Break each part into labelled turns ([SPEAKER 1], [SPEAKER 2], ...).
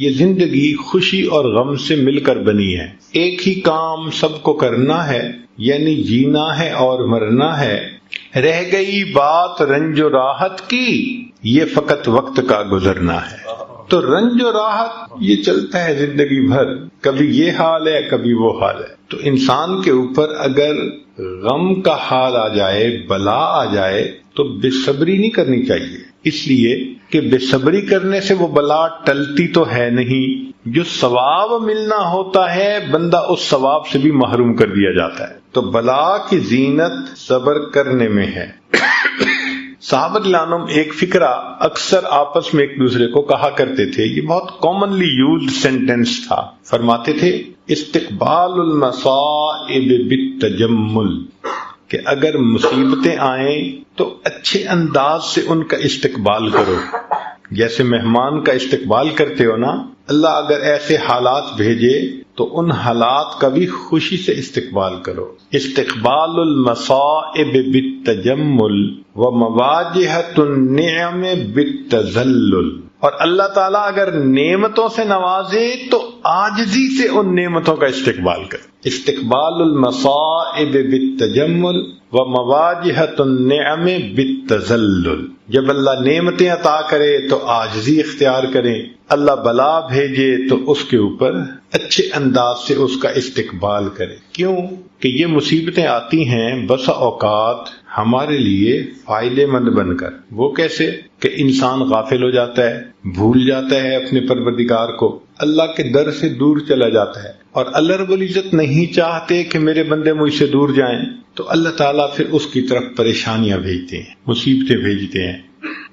[SPEAKER 1] یہ زندگی خوشی اور غم سے مل کر بنی ہے، ایک ہی کام سب کو کرنا ہے، یعنی جینا ہے اور مرنا ہے۔ رہ گئی بات رنج و راحت کی، یہ فقط وقت کا گزرنا ہے۔ تو رنج و راحت یہ چلتا ہے زندگی بھر، کبھی یہ حال ہے کبھی وہ حال ہے۔ تو انسان کے اوپر اگر غم کا حال آ جائے، بلا آ جائے، تو بے صبری نہیں کرنی چاہیے، اس لیے کہ بے صبری کرنے سے وہ بلا ٹلتی تو ہے نہیں، جو ثواب ملنا ہوتا ہے بندہ اس ثواب سے بھی محروم کر دیا جاتا ہے۔ تو بلا کی زینت صبر کرنے میں ہے۔ صحابہ رضوان عنہم ایک فقرہ اکثر آپس میں ایک دوسرے کو کہا کرتے تھے، یہ بہت کامنلی یوزڈ سینٹینس تھا۔ فرماتے تھے استقبال المصائب بالتجمل، کہ اگر مصیبتیں آئیں تو اچھے انداز سے ان کا استقبال کرو، جیسے مہمان کا استقبال کرتے ہو نا، اللہ اگر ایسے حالات بھیجے تو ان حالات کا بھی خوشی سے استقبال کرو۔ استقبال المصائب بالتجمل ومواجہۃ النعم بالتذلل، اور اللہ تعالیٰ اگر نعمتوں سے نوازے تو عاجزی سے ان نعمتوں کا استقبال کرو۔ استقبال المصائب بالتجمل ومواجہۃ النعم بالتذلل، جب اللہ نعمتیں عطا کرے تو عاجزی اختیار کریں، اللہ بلا بھیجے تو اس کے اوپر اچھے انداز سے اس کا استقبال کریں۔ کیوں کہ یہ مصیبتیں آتی ہیں بسا اوقات ہمارے لیے فائدے مند بن کر۔ وہ کیسے کہ انسان غافل ہو جاتا ہے، بھول جاتا ہے اپنے پروردگار کو، اللہ کے در سے دور چلا جاتا ہے، اور اللہ رب العزت نہیں چاہتے کہ میرے بندے مجھ سے دور جائیں، تو اللہ تعالیٰ پھر اس کی طرف پریشانیاں بھیجتے ہیں، مصیبتیں بھیجتے ہیں۔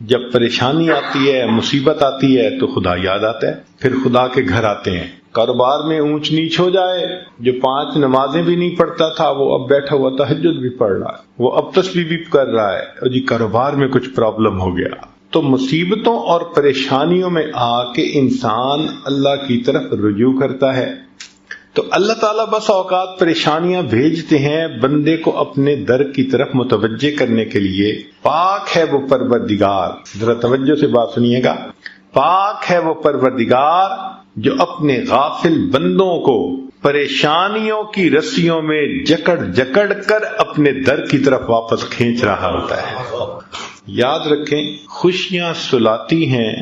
[SPEAKER 1] جب پریشانی آتی ہے، مصیبت آتی ہے تو خدا یاد آتا ہے، پھر خدا کے گھر آتے ہیں۔ کاروبار میں اونچ نیچ ہو جائے، جو 5 نمازیں بھی نہیں پڑھتا تھا وہ اب بیٹھا ہوا تہجد بھی پڑھ رہا ہے، وہ اب تسبیح بھی کر رہا ہے، اور جی کاروبار میں کچھ پرابلم ہو گیا۔ تو مصیبتوں اور پریشانیوں میں آ کے انسان اللہ کی طرف رجوع کرتا ہے، تو اللہ تعالیٰ بس اوقات پریشانیاں بھیجتے ہیں بندے کو اپنے در کی طرف متوجہ کرنے کے لیے۔ پاک ہے وہ پروردگار، ذرا توجہ سے بات سنیے گا، پاک ہے وہ پروردگار جو اپنے غافل بندوں کو پریشانیوں کی رسیوں میں جکڑ جکڑ کر اپنے در کی طرف واپس کھینچ رہا ہوتا ہے۔ یاد رکھیں، خوشیاں سلاتی ہیں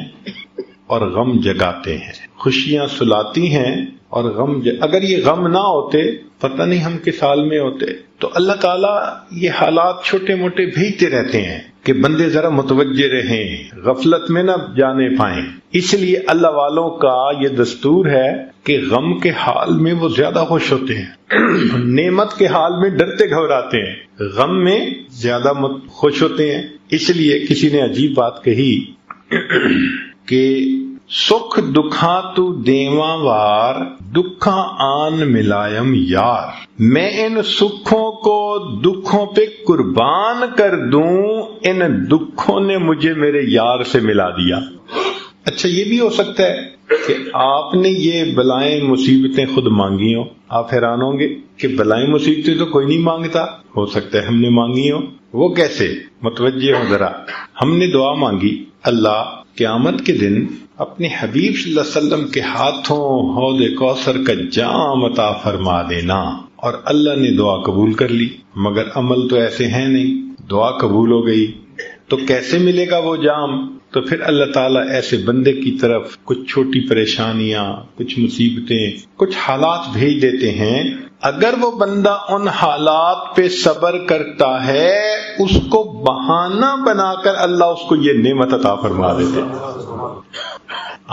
[SPEAKER 1] اور غم جگاتے ہیں، خوشیاں سلاتی ہیں اور غم اگر یہ غم نہ ہوتے پتہ نہیں ہم کس حال میں ہوتے۔ تو اللہ تعالیٰ یہ حالات چھوٹے موٹے بھیجتے رہتے ہیں کہ بندے ذرا متوجہ رہیں، غفلت میں نہ جانے پائیں۔ اس لیے اللہ والوں کا یہ دستور ہے کہ غم کے حال میں وہ زیادہ خوش ہوتے ہیں، نعمت کے حال میں ڈرتے گھبراتے ہیں، غم میں زیادہ خوش ہوتے ہیں۔ اس لیے کسی نے عجیب بات کہی کہ سکھ دکھاں تو دیواں وار، دکھاں آن ملائم یار، میں ان سکھوں کو دکھوں پہ قربان کر دوں، ان دکھوں نے مجھے میرے یار سے ملا دیا۔ اچھا یہ بھی ہو سکتا ہے کہ آپ نے یہ بلائیں مصیبتیں خود مانگی ہوں، آپ حیران ہوں گے کہ بلائیں مصیبتیں تو کوئی نہیں مانگتا، ہو سکتا ہے ہم نے مانگی ہوں۔ وہ کیسے؟ متوجہ ہو ذرا، ہم نے دعا مانگی اللہ قیامت کے دن اپنے حبیب صلی اللہ علیہ وسلم کے ہاتھوں حوض کوثر کا جام عطا فرما دینا، اور اللہ نے دعا قبول کر لی، مگر عمل تو ایسے ہیں نہیں، دعا قبول ہو گئی تو کیسے ملے گا وہ جام؟ تو پھر اللہ تعالیٰ ایسے بندے کی طرف کچھ چھوٹی پریشانیاں، کچھ مصیبتیں، کچھ حالات بھیج دیتے ہیں۔ اگر وہ بندہ ان حالات پہ صبر کرتا ہے، اس کو بہانہ بنا کر اللہ اس کو یہ نعمت عطا فرما دیتے ہیں۔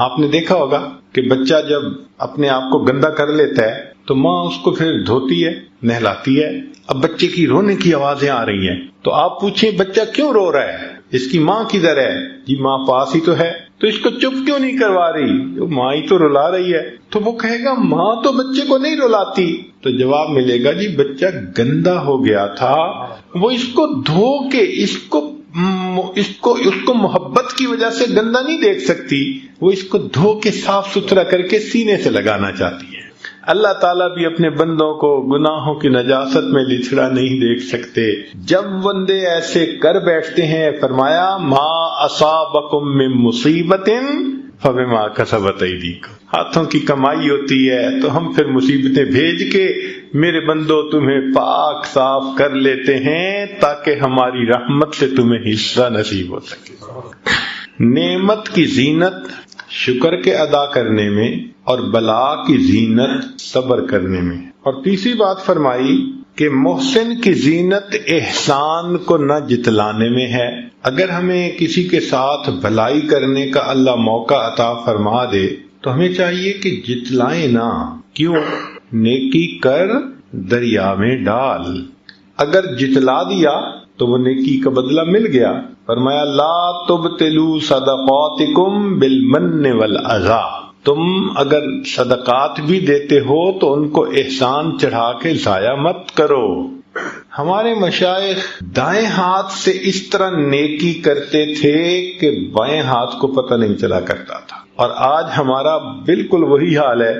[SPEAKER 1] آپ نے دیکھا ہوگا کہ بچہ جب اپنے آپ کو گندا کر لیتا ہے تو ماں اس کو پھر دھوتی ہے، نہلاتی ہے۔ اب بچے کی رونے کی آوازیں آ رہی ہیں تو آپ پوچھیں بچہ کیوں رو رہا ہے، اس کی ماں کدھر ہے؟ جی ماں پاس ہی تو ہے، تو اس کو چپ کیوں نہیں کروا رہی؟ ماں ہی تو رلا رہی ہے۔ تو وہ کہے گا ماں تو بچے کو نہیں رلاتی، تو جواب ملے گا جی بچہ گندا ہو گیا تھا، وہ اس کو دھو کے اس کو محبت کی وجہ سے گندا نہیں دیکھ سکتی، وہ اس کو دھو کے صاف ستھرا کر کے سینے سے لگانا چاہتی ہے۔ اللہ تعالیٰ بھی اپنے بندوں کو گناہوں کی نجاست میں لچھڑا نہیں دیکھ سکتے۔ جب بندے ایسے کر بیٹھتے ہیں، فرمایا ما اصابکم من مصیبت فبما کسبت ایدیکم، ہاتھوں کی کمائی ہوتی ہے تو ہم پھر مصیبتیں بھیج کے میرے بندو تمہیں پاک صاف کر لیتے ہیں تاکہ ہماری رحمت سے تمہیں حصہ نصیب ہو سکے۔ نعمت کی زینت شکر کے ادا کرنے میں اور بلا کی زینت صبر کرنے میں۔ اور تیسری بات فرمائی کہ محسن کی زینت احسان کو نہ جتلانے میں ہے۔ اگر ہمیں کسی کے ساتھ بھلائی کرنے کا اللہ موقع عطا فرما دے تو ہمیں چاہیے کہ جتلائیں نہ۔ کیوں؟ نیکی کر دریا میں ڈال، اگر جتلا دیا تو وہ نیکی کا بدلہ مل گیا۔ فرمایا لا تبطلوا صدقاتکم بالمن والاذی، تم اگر صدقات بھی دیتے ہو تو ان کو احسان چڑھا کے ضائع مت کرو۔ ہمارے مشائخ دائیں ہاتھ سے اس طرح نیکی کرتے تھے کہ بائیں ہاتھ کو پتہ نہیں چلا کرتا تھا، اور آج ہمارا بالکل وہی حال ہے،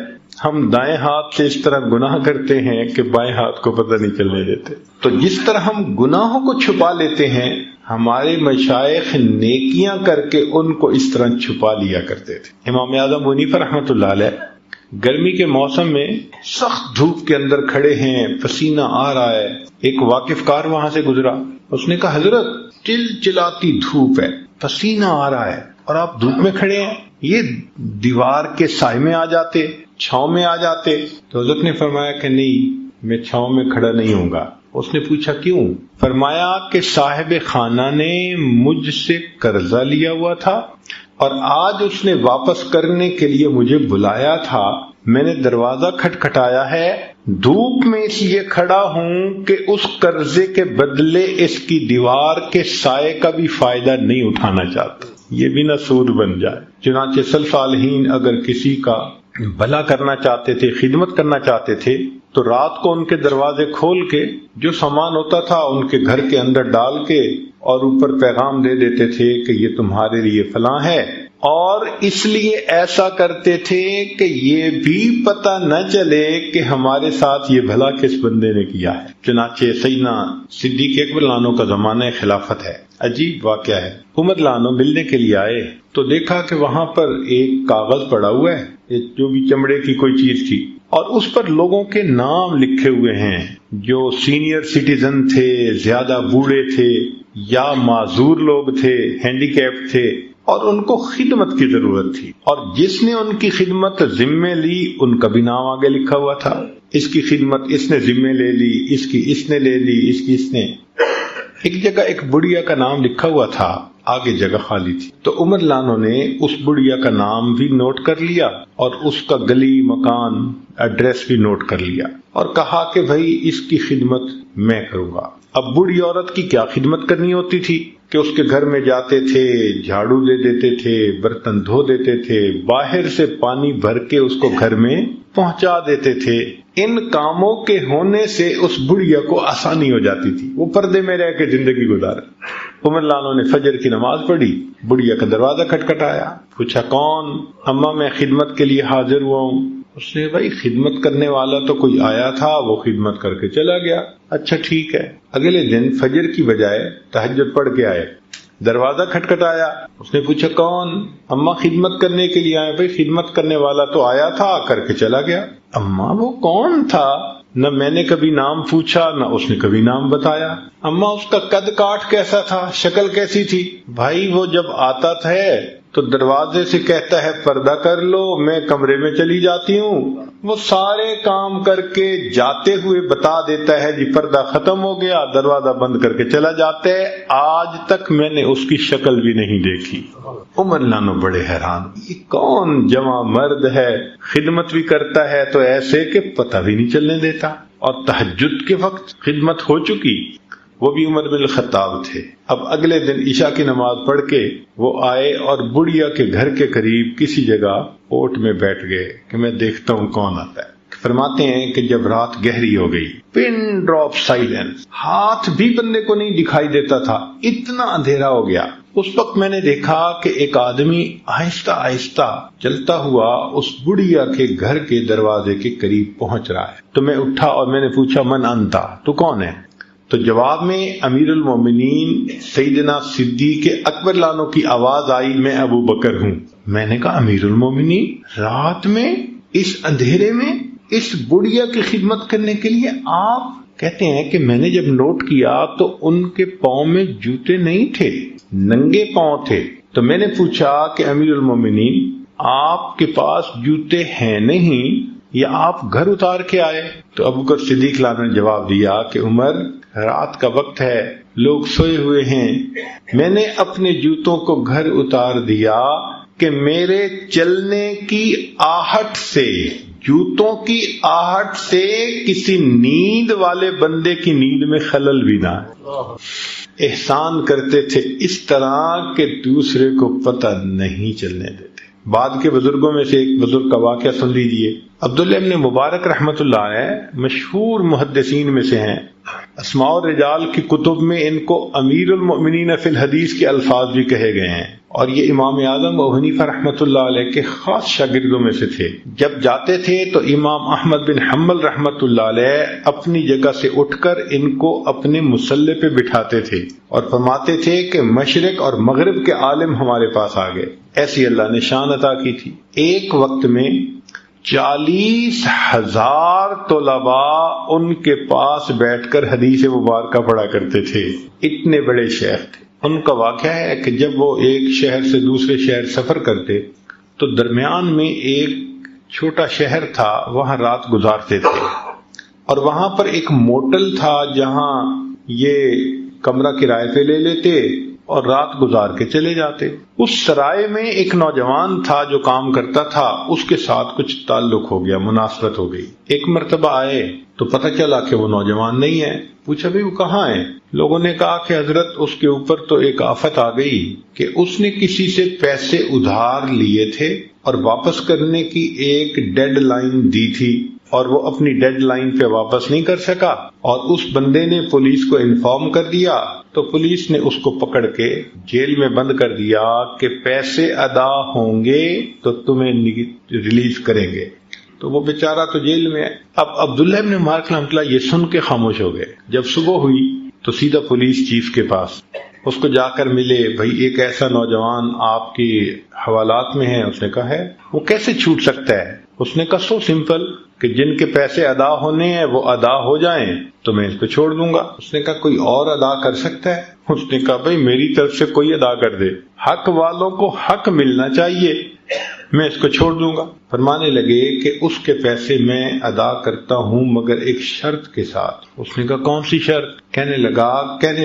[SPEAKER 1] ہم دائیں ہاتھ سے اس طرح گناہ کرتے ہیں کہ بائیں ہاتھ کو پتہ نہیں چلنے دیتے۔ تو جس طرح ہم گناہوں کو چھپا لیتے ہیں، ہمارے مشائخ نیکیاں کر کے ان کو اس طرح چھپا لیا کرتے تھے۔ امام اعظم حنیفہ رحمۃ اللہ علیہ گرمی کے موسم میں سخت دھوپ کے اندر کھڑے ہیں، پسینہ آ رہا ہے، ایک واقف کار وہاں سے گزرا، اس نے کہا حضرت چلچلاتی دھوپ ہے، پسینہ آ رہا ہے اور آپ دھوپ میں کھڑے ہیں، یہ دیوار کے سائے میں آ جاتے، چھاؤں میں آ جاتے۔ تو حضرت نے فرمایا کہ نہیں، میں چھاؤں میں کھڑا نہیں ہوں گا۔ اس نے پوچھا کیوں؟ فرمایا کہ صاحب خانہ نے مجھ سے قرضہ لیا ہوا تھا اور آج اس نے واپس کرنے کے لیے مجھے بلایا تھا، میں نے دروازہ کھٹکھٹایا ہے، دھوپ میں اس لیے کھڑا ہوں کہ اس قرضے کے بدلے اس کی دیوار کے سائے کا بھی فائدہ نہیں اٹھانا چاہتا، یہ بھی نہ سود بن جائے۔ چنانچہ سلف صالحین اگر کسی کا بھلا کرنا چاہتے تھے، خدمت کرنا چاہتے تھے، تو رات کو ان کے دروازے کھول کے جو سامان ہوتا تھا ان کے گھر کے اندر ڈال کے اور اوپر پیغام دے دیتے تھے کہ یہ تمہارے لیے فلاں ہے، اور اس لیے ایسا کرتے تھے کہ یہ بھی پتہ نہ چلے کہ ہمارے ساتھ یہ بھلا کس بندے نے کیا ہے۔ چنانچہ سیدنا صدیق اکبر عنہ کا زمانہ خلافت ہے، عجیب واقعہ ہے۔ عمر عنہ ملنے کے لیے آئے تو دیکھا کہ وہاں پر ایک کاغذ پڑا ہوا ہے، جو بھی چمڑے کی کوئی چیز تھی، اور اس پر لوگوں کے نام لکھے ہوئے ہیں جو سینئر سٹیزن تھے، زیادہ بوڑھے تھے یا معذور لوگ تھے، ہینڈی کیپ تھے، اور ان کو خدمت کی ضرورت تھی، اور جس نے ان کی خدمت ذمے لی ان کا بھی نام آگے لکھا ہوا تھا۔ اس کی خدمت اس نے ذمے لے لی، اس کی اس نے لے لی، اس کی اس نے۔ ایک جگہ ایک بڑھیا کا نام لکھا ہوا تھا، آگے جگہ خالی تھی، تو عمر لانو نے اس بڑھیا کا نام بھی نوٹ کر لیا اور اس کا گلی، مکان، ایڈریس بھی نوٹ کر لیا، اور کہا کہ بھائی اس کی خدمت میں کروں گا۔ اب بوڑھی عورت کی کیا خدمت کرنی ہوتی تھی کہ اس کے گھر میں جاتے تھے، جھاڑو دے دیتے تھے، برتن دھو دیتے تھے، باہر سے پانی بھر کے اس کو گھر میں پہنچا دیتے تھے۔ ان کاموں کے ہونے سے اس بڑھیا کو آسانی ہو جاتی تھی، وہ پردے میں رہ کے زندگی گزارے۔ عمر لانو نے فجر کی نماز پڑھی، بڑھیا کا دروازہ کھٹکھٹایا، پوچھا کون؟ اماں میں خدمت کے لیے حاضر ہوا ہوں۔ اس نے بھائی خدمت کرنے والا تو کوئی آیا تھا، وہ خدمت کر کے چلا گیا۔ اچھا ٹھیک ہے۔ اگلے دن فجر کی بجائے تہجد پڑھ کے آئے، دروازہ کھٹکھٹایا، اس نے پوچھا کون؟ اماں خدمت کرنے کے لیے آئے۔ بھائی خدمت کرنے والا تو آیا تھا، کر کے چلا گیا۔ اماں وہ کون تھا؟ نہ میں نے کبھی نام پوچھا، نہ اس نے کبھی نام بتایا۔ اماں اس کا قد کاٹ کیسا تھا، شکل کیسی تھی؟ بھائی وہ جب آتا تھا تو دروازے سے کہتا ہے پردہ کر لو، میں کمرے میں چلی جاتی ہوں، وہ سارے کام کر کے جاتے ہوئے بتا دیتا ہے جی پردہ ختم ہو گیا، دروازہ بند کر کے چلا جاتا ہے، آج تک میں نے اس کی شکل بھی نہیں دیکھی۔ عمر لانو بڑے حیران، یہ کون جواں مرد ہے، خدمت بھی کرتا ہے تو ایسے کہ پتہ بھی نہیں چلنے دیتا، اور تہجد کے وقت خدمت ہو چکی۔ وہ بھی عمر بن الخطاب تھے۔ اب اگلے دن عشاء کی نماز پڑھ کے وہ آئے اور بڑھیا کے گھر کے قریب کسی جگہ اوٹ میں بیٹھ گئے کہ میں دیکھتا ہوں کون آتا ہے۔ فرماتے ہیں کہ جب رات گہری ہو گئی، پن ڈراپ سائلنس، ہاتھ بھی بندے کو نہیں دکھائی دیتا تھا، اتنا اندھیرا ہو گیا۔ اس وقت میں نے دیکھا کہ ایک آدمی آہستہ آہستہ چلتا ہوا اس بڑھیا کے گھر کے دروازے کے قریب پہنچ رہا ہے۔ تو میں اٹھا اور میں نے پوچھا من انتا، تو کون ہے؟ تو جواب میں امیر المومنین سیدنا صدیق اکبر لانو کی آواز آئی، میں ابو بکر ہوں۔ میں نے کہا امیر المومنین رات میں اس اندھیرے میں اس بڑھیا کی خدمت کرنے کے لیے آپ؟ کہتے ہیں کہ میں نے جب نوٹ کیا تو ان کے پاؤں میں جوتے نہیں تھے، ننگے پاؤں تھے. تو میں نے پوچھا کہ امیر المومنین آپ کے پاس جوتے ہیں نہیں یا آپ گھر اتار کے آئے؟ تو ابو بکر صدیق نے جواب دیا کہ عمر رات کا وقت ہے، لوگ سوئے ہوئے ہیں، میں نے اپنے جوتوں کو گھر اتار دیا کہ میرے چلنے کی آہٹ سے، جوتوں کی آہٹ سے کسی نیند والے بندے کی نیند میں خلل بھی نہ ہے. احسان کرتے تھے اس طرح کہ دوسرے کو پتہ نہیں چلنے دیتے. بعد کے بزرگوں میں سے ایک بزرگ کا واقعہ سن لیجئے. عبداللہ ابن مبارک رحمۃ اللہ علیہ مشہور محدثین میں سے ہیں. اسماء الرجال کی کتب میں ان کو امیر المؤمنین فی الحدیث کے الفاظ بھی کہے گئے ہیں، اور یہ امام اعظم ابو حنیفہ رحمۃ اللہ علیہ کے خاص شاگردوں میں سے تھے. جب جاتے تھے تو امام احمد بن حنبل رحمۃ اللہ علیہ اپنی جگہ سے اٹھ کر ان کو اپنے مصلی پہ بٹھاتے تھے اور فرماتے تھے کہ مشرق اور مغرب کے عالم ہمارے پاس آ گئے. ایسی اللہ نے شان عطا کی تھی. ایک وقت میں 40,000 طلباء ان کے پاس بیٹھ کر حدیث مبارکہ پڑھا کرتے تھے. اتنے بڑے شیخ تھے. ان کا واقعہ ہے کہ جب وہ ایک شہر سے دوسرے شہر سفر کرتے تو درمیان میں ایک چھوٹا شہر تھا، وہاں رات گزارتے تھے، اور وہاں پر ایک موٹل تھا جہاں یہ کمرہ کرائے پہ لے لیتے اور رات گزار کے چلے جاتے. اس سرائے میں ایک نوجوان تھا جو کام کرتا تھا، اس کے ساتھ کچھ تعلق ہو گیا، مناسبت ہو گئی. ایک مرتبہ آئے تو پتہ چلا کہ وہ نوجوان نہیں ہے. پوچھا بھی وہ کہاں ہے؟ لوگوں نے کہا کہ حضرت اس کے اوپر تو ایک آفت آ گئی کہ اس نے کسی سے پیسے ادھار لیے تھے اور واپس کرنے کی ایک ڈیڈ لائن دی تھی، اور وہ اپنی ڈیڈ لائن پہ واپس نہیں کر سکا، اور اس بندے نے پولیس کو انفارم کر دیا تو پولیس نے اس کو پکڑ کے جیل میں بند کر دیا کہ پیسے ادا ہوں گے تو تمہیں ریلیز کریں گے. تو وہ بیچارہ تو جیل میں ہے. اب عبداللہ ابن مبارک رحمۃ اللہ یہ سن کے خاموش ہو گئے. جب صبح ہوئی تو سیدھا پولیس چیف کے پاس اس کو جا کر ملے. بھائی ایک ایسا نوجوان آپ کی حوالات میں ہے. اس نے کہا ہے. وہ کیسے چھوٹ سکتا ہے؟ اس نے کہا سو سمپل کہ جن کے پیسے ادا ہونے ہیں وہ ادا ہو جائیں تو میں اس کو چھوڑ دوں گا. اس نے کہا کوئی اور ادا کر سکتا ہے؟ اس نے کہا بھائی میری طرف سے کوئی ادا کر دے، حق والوں کو حق ملنا چاہیے، میں اس کو چھوڑ دوں گا. فرمانے لگے کہ اس کے پیسے میں ادا کرتا ہوں مگر ایک شرط کے ساتھ. اس نے کہا کون سی شرط؟ کہنے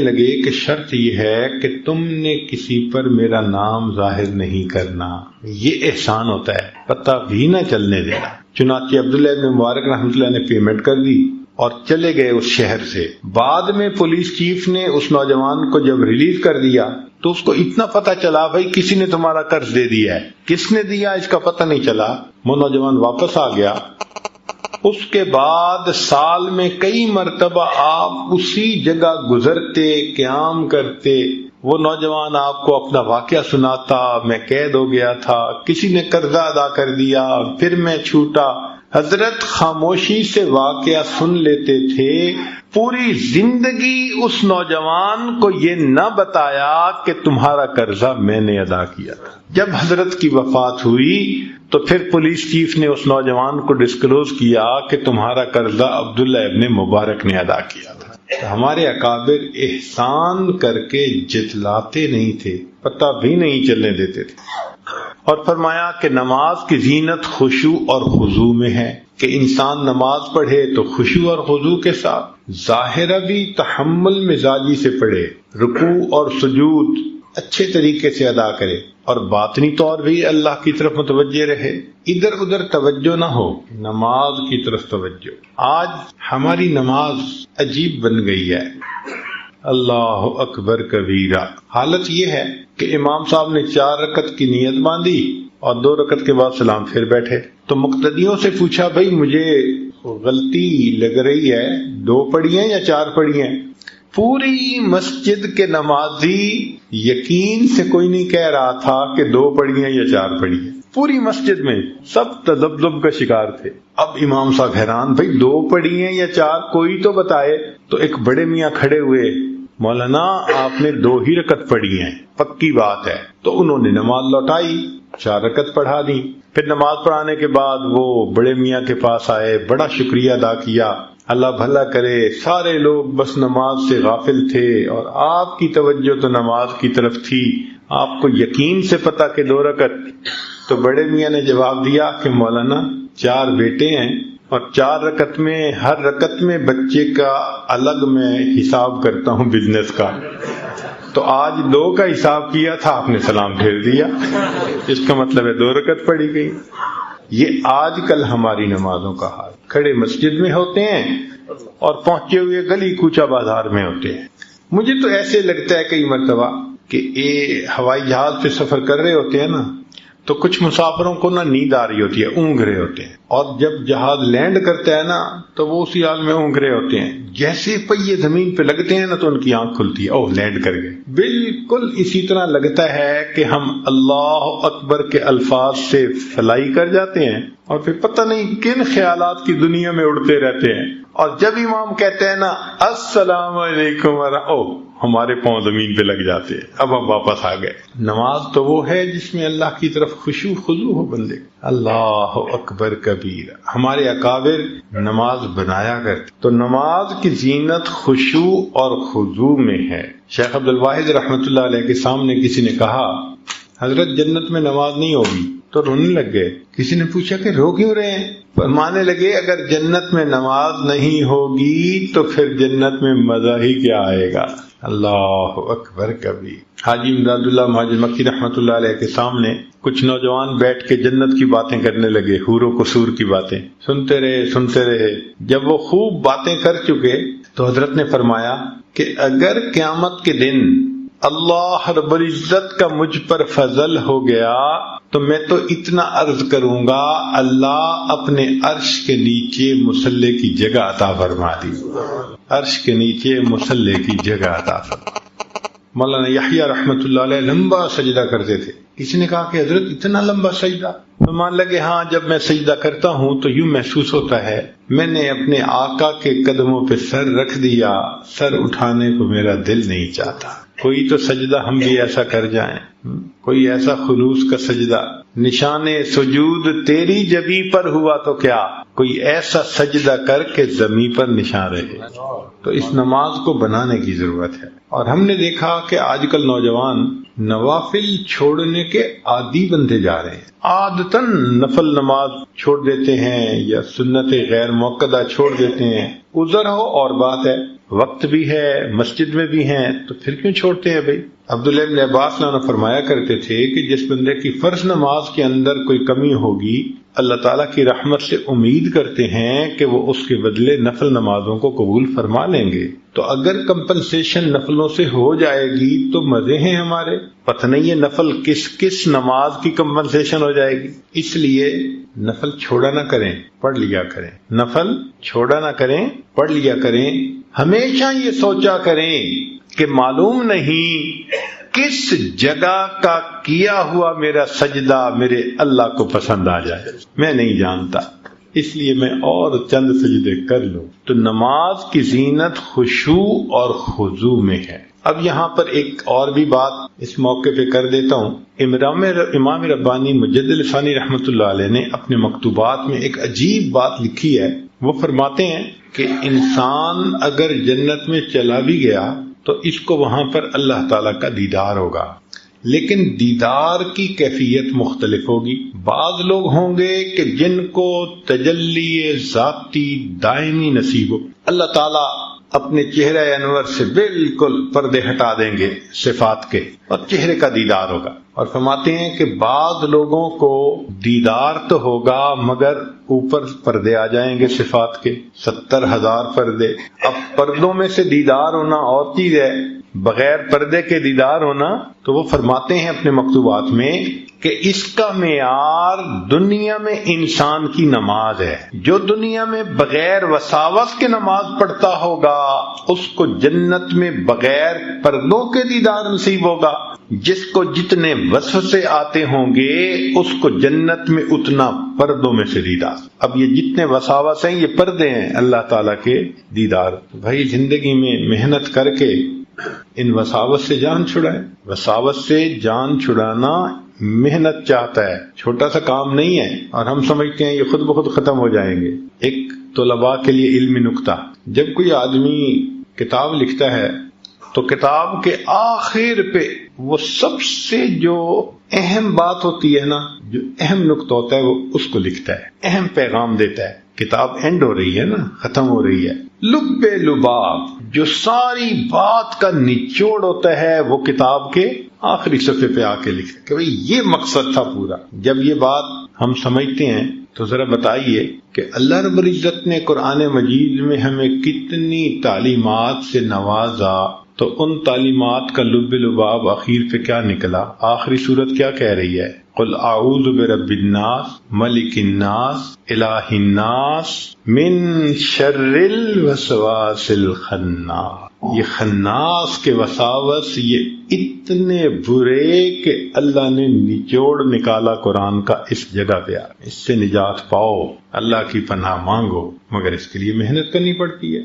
[SPEAKER 1] لگے کہ شرط یہ ہے کہ تم نے کسی پر میرا نام ظاہر نہیں کرنا، یہ احسان ہوتا ہے، پتہ بھی نہ چلنے دینا. چنانچہ عبداللہ ابن مبارک رحمۃ اللہ نے پیمنٹ کر دی اور چلے گئے اس شہر سے. بعد میں پولیس چیف نے اس نوجوان کو جب ریلیز کر دیا تو اس کو اتنا پتہ چلا بھائی کسی نے تمہارا قرض دے دیا ہے. کس نے دیا اس کا پتہ نہیں چلا. وہ نوجوان واپس آ گیا. اس کے بعد سال میں کئی مرتبہ آپ اسی جگہ گزرتے، قیام کرتے، وہ نوجوان آپ کو اپنا واقعہ سناتا، میں قید ہو گیا تھا، کسی نے قرضہ ادا کر دیا، پھر میں چھوٹا. حضرت خاموشی سے واقعہ سن لیتے تھے. پوری زندگی اس نوجوان کو یہ نہ بتایا کہ تمہارا قرضہ میں نے ادا کیا تھا. جب حضرت کی وفات ہوئی تو پھر پولیس چیف نے اس نوجوان کو ڈسکلوز کیا کہ تمہارا قرضہ عبداللہ ابن مبارک نے ادا کیا تھا. ہمارے اکابر احسان کر کے جتلاتے نہیں تھے، پتہ بھی نہیں چلنے دیتے تھے. اور فرمایا کہ نماز کی زینت خشوع اور خضوع میں ہے، کہ انسان نماز پڑھے تو خشوع اور خضوع کے ساتھ، ظاہرہ بھی تحمل مزاجی سے پڑھے، رکوع اور سجود اچھے طریقے سے ادا کرے، اور باطنی طور بھی اللہ کی طرف متوجہ رہے، ادھر ادھر توجہ نہ ہو، نماز کی طرف توجہ. آج ہماری نماز عجیب بن گئی ہے. اللہ اکبر کبیرہ. حالت یہ ہے کہ امام صاحب نے 4 رکعت کی نیت باندھی اور 2 رکعت کے بعد سلام پھر بیٹھے. تو مقتدیوں سے پوچھا بھائی مجھے غلطی لگ رہی ہے، 2 پڑھی ہیں یا 4 پڑھی ہیں؟ پوری مسجد کے نمازی یقین سے کوئی نہیں کہہ رہا تھا کہ 2 پڑھی ہیں یا 4 پڑھی ہیں. پوری مسجد میں سب تذبذب کا شکار تھے. اب امام صاحب حیران، بھائی 2 پڑھی ہیں یا 4 کوئی تو بتائے. تو ایک بڑے میاں کھڑے ہوئے، مولانا آپ نے 2 ہی رکعت پڑھی ہیں، پکی بات ہے. تو انہوں نے نماز لوٹائی. 4 رکعت پڑھا دی. پھر نماز پڑھانے کے بعد وہ بڑے میاں کے پاس آئے, بڑا شکریہ ادا کیا, اللہ بھلا کرے سارے لوگ بس نماز سے غافل تھے اور آپ کی توجہ تو نماز کی طرف تھی, آپ کو یقین سے پتا کہ 2 رکعت. تو بڑے میاں نے جواب دیا کہ مولانا 4 بیٹے ہیں اور 4 رکعت میں ہر رکعت میں بچے کا الگ میں حساب کرتا ہوں بزنس کا, تو آج 2 کا حساب کیا تھا, آپ نے سلام پھیر دیا, اس کا مطلب ہے 2 رکعت پڑھی گئی. یہ آج کل ہماری نمازوں کا حال. کھڑے مسجد میں ہوتے ہیں اور پہنچے ہوئے گلی کوچہ بازار میں ہوتے ہیں. مجھے تو ایسے لگتا ہے کئی مرتبہ کہ ہوائی جہاز پہ سفر کر رہے ہوتے ہیں نا, تو کچھ مسافروں کو نا نیند آ رہی ہوتی ہے, اونگ رہے ہوتے ہیں, اور جب جہاز لینڈ کرتا ہے نا تو وہ اسی حال میں اونگ رہے ہوتے ہیں. جیسے پہیے زمین پہ لگتے ہیں نا تو ان کی آنکھ کھلتی ہے, اوہ لینڈ کر گئے. بالکل اسی طرح لگتا ہے کہ ہم اللہ اکبر کے الفاظ سے فلائی کر جاتے ہیں اور پھر پتہ نہیں کن خیالات کی دنیا میں اڑتے رہتے ہیں. اور جب امام کہتے ہیں نا السلام علیکم ہمارے پاؤں زمین پہ لگ جاتے ہیں, اب ہم واپس آ گئے. نماز تو وہ ہے جس میں اللہ کی طرف خشوع خضوع ہو بندے. اللہ اکبر کبیر. ہمارے اکابر نماز بنایا کرتے, تو نماز کی زینت خشوع اور خضوع میں ہے. شیخ عبد الواحد رحمۃ اللہ علیہ کے سامنے کسی نے کہا حضرت جنت میں نماز نہیں ہوگی, تو رونے لگ گئے. کسی نے پوچھا کہ رو کیوں رہے ہیں؟ فرمانے لگے اگر جنت میں نماز نہیں ہوگی تو پھر جنت میں مزہ ہی کیا آئے گا. اللہ اکبر کبھی. حاجی امداد اللہ مہاجر مکی رحمۃ اللہ علیہ کے سامنے کچھ نوجوان بیٹھ کے جنت کی باتیں کرنے لگے, حور و قصور کی باتیں سنتے رہے. جب وہ خوب باتیں کر چکے تو حضرت نے فرمایا کہ اگر قیامت کے دن اللہ رب العزت کا مجھ پر فضل ہو گیا تو میں تو اتنا عرض کروں گا اللہ اپنے عرش کے نیچے مصلی کی جگہ عطا فرما دی. عرش کے نیچے مصلی کی جگہ عطا فرما. مولانا یحییٰ رحمۃ اللہ علیہ لمبا سجدہ کرتے تھے. کسی نے کہا کہ حضرت اتنا لمبا سجدہ؟ تو مان لگے ہاں جب میں سجدہ کرتا ہوں تو یوں محسوس ہوتا ہے میں نے اپنے آقا کے قدموں پہ سر رکھ دیا, سر اٹھانے کو میرا دل نہیں چاہتا. کوئی تو سجدہ ہم بھی ایسا کر جائیں, کوئی ایسا خلوص کا سجدہ. نشان سجود تیری جبیں پر ہوا تو کیا, کوئی ایسا سجدہ کر کے زمیں پر نشان رہے. تو اس نماز کو بنانے کی ضرورت ہے. اور ہم نے دیکھا کہ آج کل نوجوان نوافل چھوڑنے کے عادی بنتے جا رہے ہیں. عادتاً نفل نماز چھوڑ دیتے ہیں یا سنت غیر موقدہ چھوڑ دیتے ہیں. عذر ہو اور بات ہے, وقت بھی ہے, مسجد میں بھی ہیں, تو پھر کیوں چھوڑتے ہیں بھائی؟ عبداللہ ابن عباس نے فرمایا کرتے تھے کہ جس بندے کی فرض نماز کے اندر کوئی کمی ہوگی اللہ تعالیٰ کی رحمت سے امید کرتے ہیں کہ وہ اس کے بدلے نفل نمازوں کو قبول فرما لیں گے. تو اگر کمپنسیشن نفلوں سے ہو جائے گی تو مزے ہیں ہمارے. پتہ نہیں یہ نفل کس نماز کی کمپنسیشن ہو جائے گی. اس لیے نفل چھوڑا نہ کریں, پڑھ لیا کریں. نفل چھوڑا نہ کریں, پڑھ لیا کریں. ہمیشہ یہ سوچا کریں کہ معلوم نہیں کس جگہ کا کیا ہوا میرا سجدہ میرے اللہ کو پسند آ جائے, میں نہیں جانتا, اس لیے میں اور چند سجدے کر لوں. تو نماز کی زینت خشوع اور خضوع میں ہے. اب یہاں پر ایک اور بھی بات اس موقع پہ کر دیتا ہوں. امام ربانی مجدد ثانی رحمۃ اللہ علیہ نے اپنے مکتوبات میں ایک عجیب بات لکھی ہے. وہ فرماتے ہیں کہ انسان اگر جنت میں چلا بھی گیا تو اس کو وہاں پر اللہ تعالیٰ کا دیدار ہوگا, لیکن دیدار کی کیفیت مختلف ہوگی. بعض لوگ ہوں گے کہ جن کو تجلی ذاتی دائمی نصیب ہو, اللہ تعالیٰ اپنے چہرہ انور سے بالکل پردے ہٹا دیں گے صفات کے اور چہرے کا دیدار ہوگا. اور فرماتے ہیں کہ بعض لوگوں کو دیدار تو ہوگا مگر اوپر پردے آ جائیں گے صفات کے, 70,000 پردے. اب پردوں میں سے دیدار ہونا اور چیز ہے, بغیر پردے کے دیدار ہونا. تو وہ فرماتے ہیں اپنے مکتوبات میں کہ اس کا معیار دنیا میں انسان کی نماز ہے. جو دنیا میں بغیر وساوس کے نماز پڑھتا ہوگا اس کو جنت میں بغیر پردوں کے دیدار نصیب ہوگا. جس کو جتنے وسوسے آتے ہوں گے اس کو جنت میں اتنا پردوں میں سے دیدار. اب یہ جتنے وساوس ہیں یہ پردے ہیں اللہ تعالیٰ کے دیدار. بھائی زندگی میں محنت کر کے ان وساوس سے جان چھڑائیں. وساوس سے جان چھڑانا محنت چاہتا ہے، چھوٹا سا کام نہیں ہے اور ہم سمجھتے ہیں یہ خود بخود ختم ہو جائیں گے۔ ایک طلباء کے لیے علمی نکتہ، جب کوئی آدمی کتاب لکھتا ہے تو کتاب کے آخر پہ وہ سب سے جو اہم بات ہوتی ہے نا، جو اہم نکتہ ہوتا ہے وہ اس کو لکھتا ہے، اہم پیغام دیتا ہے۔ کتاب اینڈ ہو رہی ہے نا، ختم ہو رہی ہے، لب لباب جو ساری بات کا نچوڑ ہوتا ہے وہ کتاب کے آخری صفحے پہ آ کے لکھتا ہے کہ بھئی یہ مقصد تھا پورا۔ جب یہ بات ہم سمجھتے ہیں تو ذرا بتائیے کہ اللہ رب العزت نے قرآن مجید میں ہمیں کتنی تعلیمات سے نوازا، تو ان تعلیمات کا لب لباب آخر پہ کیا نکلا؟ آخری صورت کیا کہہ رہی ہے؟ قل اعوذ برب الناس ملک الناس الہ الناس من شر الوسواس الخناس۔ یہ خناس کے وساوس یہ اتنے برے کہ اللہ نے نچوڑ نکالا قرآن کا اس جگہ پہ۔ اس سے نجات پاؤ، اللہ کی پناہ مانگو، مگر اس کے لیے محنت کرنی پڑتی ہے۔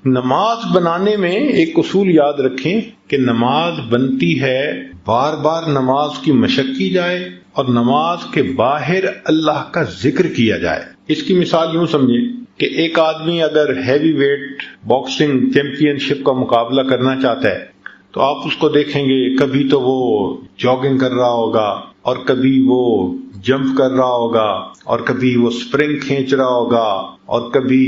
[SPEAKER 1] نماز بنانے میں ایک اصول یاد رکھیں کہ نماز بنتی ہے بار بار نماز کی مشق کی جائے اور نماز کے باہر اللہ کا ذکر کیا جائے۔ اس کی مثال یوں سمجھیں کہ ایک آدمی اگر ہیوی ویٹ باکسنگ چیمپئن شپ کا مقابلہ کرنا چاہتا ہے تو آپ اس کو دیکھیں گے، کبھی تو وہ جاگنگ کر رہا ہوگا اور کبھی وہ جمپ کر رہا ہوگا اور کبھی وہ سپرنگ کھینچ رہا ہوگا اور کبھی